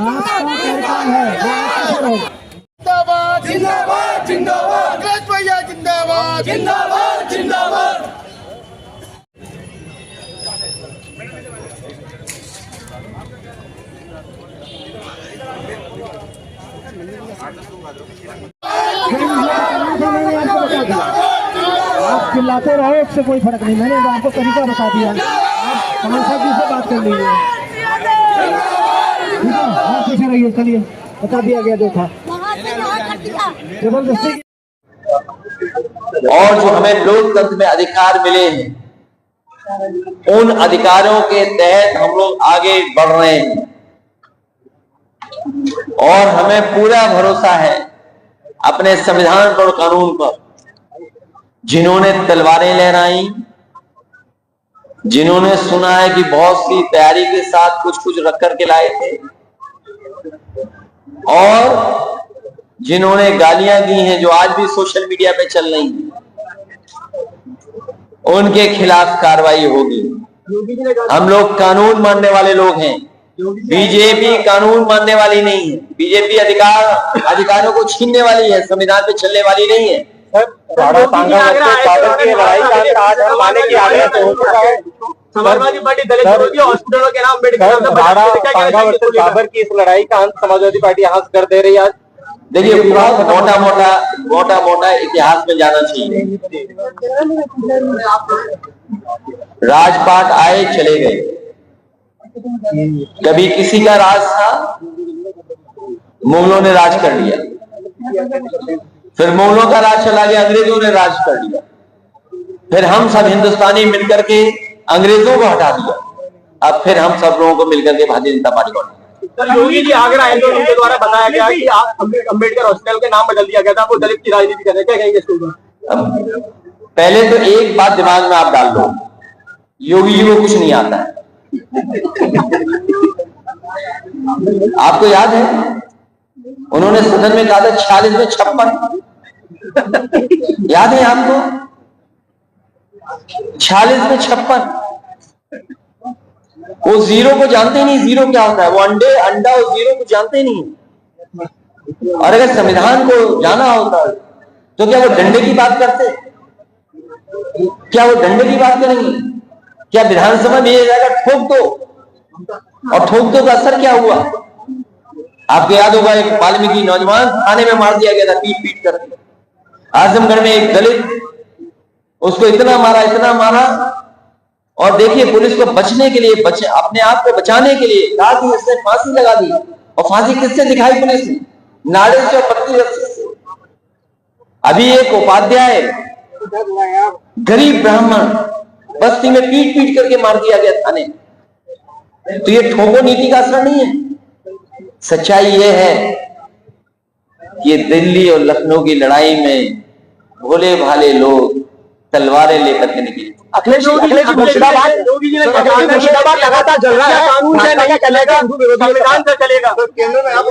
जिंदाबाद जिंदाबाद जिंदाबाद भैया जिंदाबाद जिंदाबाद जिंदाबाद। आप चिल्लाते रहो, इससे कोई फर्क नहीं। मैंने आपको तरीका बता दिया, आप हमारे जी से बात कर लीजिए। आप पीछे रहिए, चलिए बता दिया गया जो था जबरदस्ती। और जो हमें लोकतंत्र में अधिकार मिले हैं, उन अधिकारों के तहत हम लोग आगे बढ़ रहे हैं और हमें पूरा भरोसा है अपने संविधान पर, कानून पर। जिन्होंने तलवारें लहराई, जिन्होंने सुना है कि बहुत सी तैयारी के साथ कुछ कुछ रख करके लाए थे, और जिन्होंने गालियां दी हैं जो आज भी सोशल मीडिया पे चल रही हैं, उनके खिलाफ कार्रवाई होगी। हम लोग कानून मानने वाले लोग हैं, बीजेपी कानून मानने वाली नहीं है। बीजेपी अधिकारों को छीनने वाली है, संविधान पे चलने वाली नहीं है। समाजवादी पार्टी दलित विरोधी हॉस्पिटलों के नाम बाबर की इस लड़ाई का अंत समाजवादी पार्टी यहाँ कर दे रही है। आज देखिए, मोटा मोटा इतिहास में जाना चाहिए। राजपाट आए चले गए, कभी किसी का राज था, मुगलों ने राज कर लिया, फिर मुगलों का राज चला गया, अंग्रेजों ने राज कर लिया, फिर हम सब हिंदुस्तानी मिलकर के अंग्रेजों को हटा दिया, अब फिर हम सब लोगों को मिलकर के भारतीय जनता पार्टी को। योगी जी आगरा आंदोलन के द्वारा बताया गया कि अम्बेडकर हॉस्पिटल के नाम बदल दिया गया था, वो दलित की राजनीति कर रहे, क्या कहेंगे इसको? पहले तो एक बात दिमाग में आप डाल लो, योगी जी को कुछ नहीं आता है। आपको याद है उन्होंने सदन में कहा था 46 में 56, याद है आपको? 46 में 56। वो जीरो को जानते ही नहीं, जीरो क्या होता है। वो अंडा और जीरो को जानते ही नहीं। और अगर संविधान को जाना होता तो क्या वो डंडे की बात करते? क्या वो डंडे की बात करेंगे? क्या विधानसभा में ये जाएगा ठोक दो, और ठोक दो का असर क्या हुआ? आपको याद होगा, एक वाल्मीकि नौजवान थाने में मार दिया गया था पीट पीट करके। आजमगढ़ में एक दलित, उसको इतना मारा, और देखिए पुलिस को बचने के लिए, अपने आप को बचाने के लिए कहा कि इसने फांसी लगा दी। और फांसी किससे दिखाई पुलिस ने? नारे से और पत्ती रस्सी से। अभी एक उपाध्याय, गरीब ब्राह्मण, बस्ती में पीट पीट करके मार दिया गया थाने। तो ये ठोको नीति का असर नहीं है। सच्चाई ये है कि दिल्ली और लखनऊ की लड़ाई में भोले भाले लोग तलवारें लेकर के निकले। अखिलेश जी मुर्शिदाबाद लगातार जल रहा है, कानून से नहीं चलेगा, संविधान से चलेगा। केंद्र में आप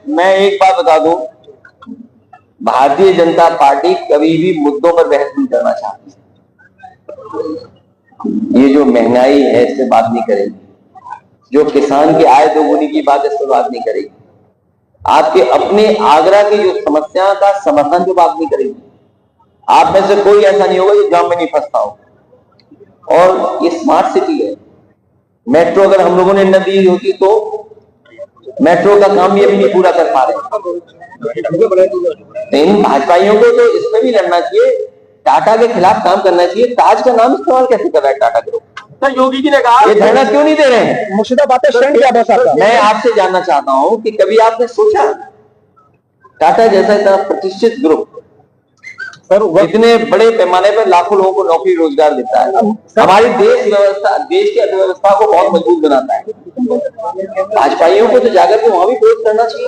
मैं एक बात बता दूं, भारतीय जनता पार्टी कभी भी मुद्दों पर बहस नहीं करना चाहती। ये जो महंगाई है इससे बात नहीं करेगी, जो किसान की आय दोगुनी की बात, इस पर बात नहीं करेगी। आपके अपने आगरा की जो समस्या का समाधान जो बात नहीं करेगी। आप में से कोई ऐसा नहीं होगा जो गांव में नहीं फंसता हो। और ये स्मार्ट सिटी है। मेट्रो अगर हम लोगों ने न दी होती तो मेट्रो का काम भी अभी नहीं पूरा कर पा रहे। इन भाजपाइयों को तो इसमें भी लड़ना चाहिए, टाटा के खिलाफ काम करना चाहिए। ताज का नाम इस्तेमाल कैसे कर रहा है टाटा ग्रुप? योगी जी ने कहा ये धरना क्यों नहीं दे रहे हैं? मुर्शिदाबाद मैं आपसे जानना चाहता हूं कि कभी आपने सोचा टाटा जैसा इतना प्रतिष्ठित ग्रुप इतने बड़े पैमाने पर लाखों लोगों को नौकरी रोजगार देता है, हमारी देश की अर्थव्यवस्था को बहुत मजबूत बनाता है। भाजपाइयों को तो जाकर के वहां भी विरोध करना चाहिए।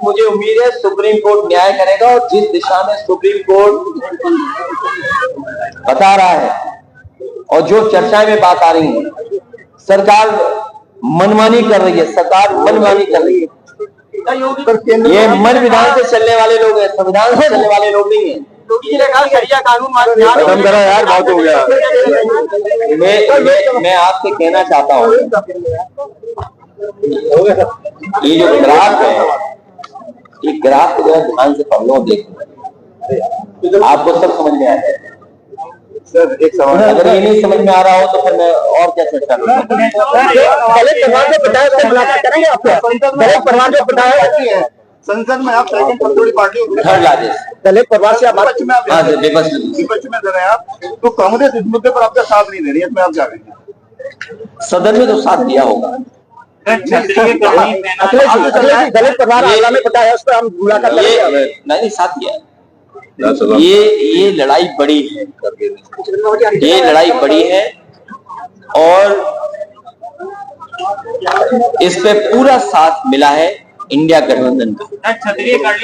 मुझे उम्मीद है सुप्रीम कोर्ट न्याय करेगा, और जिस दिशा में सुप्रीम कोर्ट बता रहा है और जो चर्चा में बात आ रही है, सरकार मनमानी कर रही है, सरकार मनमानी कर रही है। ये मन विधान से चलने वाले लोग हैं, संविधान से चलने वाले लोग नहीं है। योगी जी ने कहा शरिया कानून खत्म करो यार, बहुत हो गया। मैं आपसे कहना चाहता हूँ, ये जो ग्राफ है, ये ग्राफ को ध्यान से पढ़ लो, देखो आपको सब समझ में आया। सर एक सवाल, अगर ये नहीं समझ में आ रहा हो तो फिर मैं और क्या चर्चा करूँ। दलित परिवार जो पिता है उससे मुलाकात करेंगे आपको? दलित परिवार जो पिता है संसद में आप सेकंड सबसे बड़ी पार्टी हो, थर्ड लार्जेस्ट दलित परिवार से आप विपक्ष में आप विपक्ष में दे रहे हैं आप, तो कांग्रेस इस मुद्दे पर आपका साथ नहीं दे रही है, इसमें आप क्या कहेंगे? सदन में तो साथ दिया होगा। अखिलेश जी दलित परिवार आगरा में पता है, उस पर हम मुलाकात करेंगे। नहीं साथ दिया। ये लड़ाई बड़ी है, ये लड़ाई बड़ी है और इस पे पूरा साथ मिला है इंडिया गठबंधन का,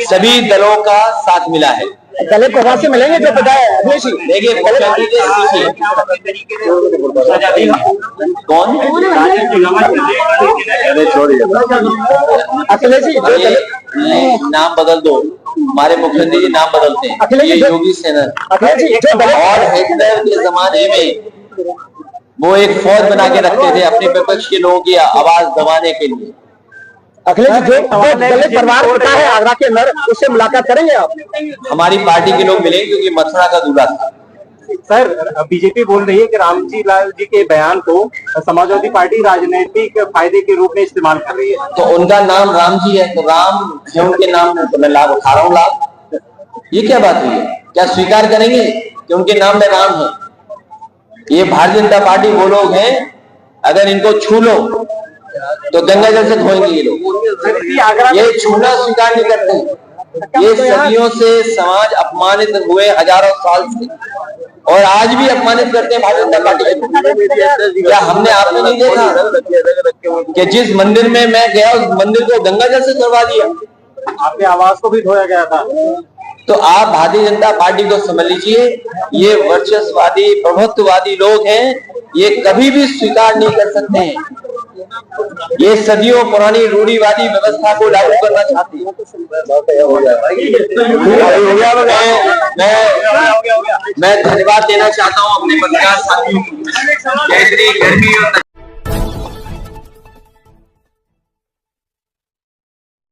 सभी दलों का साथ मिला है। दलित परिवार से मिलेंगे जो पता है अखिलेश जी। देखिए कौन अखिलेश जी नाम बदल दो, हमारे मुख्यमंत्री जी नाम बदलते हैं, ये योगी सेना। और हिटलर के जमाने में वो एक फौज बना के रखते थे अपने विपक्ष के लोगों की आवाज दबाने के लिए। अखिलेश जी जो दलित परिवार होता है आगरा के अंदर, उससे मुलाकात करेंगे आप? हमारी पार्टी के लोग मिलेंगे क्योंकि मथुरा का दूल्हा था। सर बीजेपी बोल रही है कि रामजी लाल जी के बयान को समाजवादी पार्टी राजनीतिक फायदे के रूप में इस्तेमाल कर रही है। तो उनका नाम राम जी है, तो राम है उनके नाम में, तो मैं लाभ उठा रहा हूँ लाभ। ये क्या बात हुई है? क्या स्वीकार करेंगे कि उनके नाम में राम है? ये भारतीय जनता पार्टी वो लोग हैं, अगर इनको छू लो तो गंगा जल से धोएंगे ये लोग। ये छूना स्वीकार नहीं करते। ये सदियों से समाज अपमानित हुए, हजारों साल से, और आज भी अपमानित करते हैं भारतीय जनता पार्टी। क्या हमने आपने नहीं देखा कि जिस मंदिर में मैं गया उस मंदिर को गंगा जल से धोवा दिया? आपके आवाज को भी धोया गया था। तो आप भारतीय जनता पार्टी को समझ लीजिए, ये वर्चस्ववादी प्रभुत्ववादी लोग हैं, ये कभी भी स्वीकार नहीं कर सकते हैं। ये सदियों पुरानी रूढ़िवादी व्यवस्था को लागू करना चाहते हैं। मैं धन्यवाद देना चाहता हूं अपने पत्रकार साथियों को। जैसे गर्मी और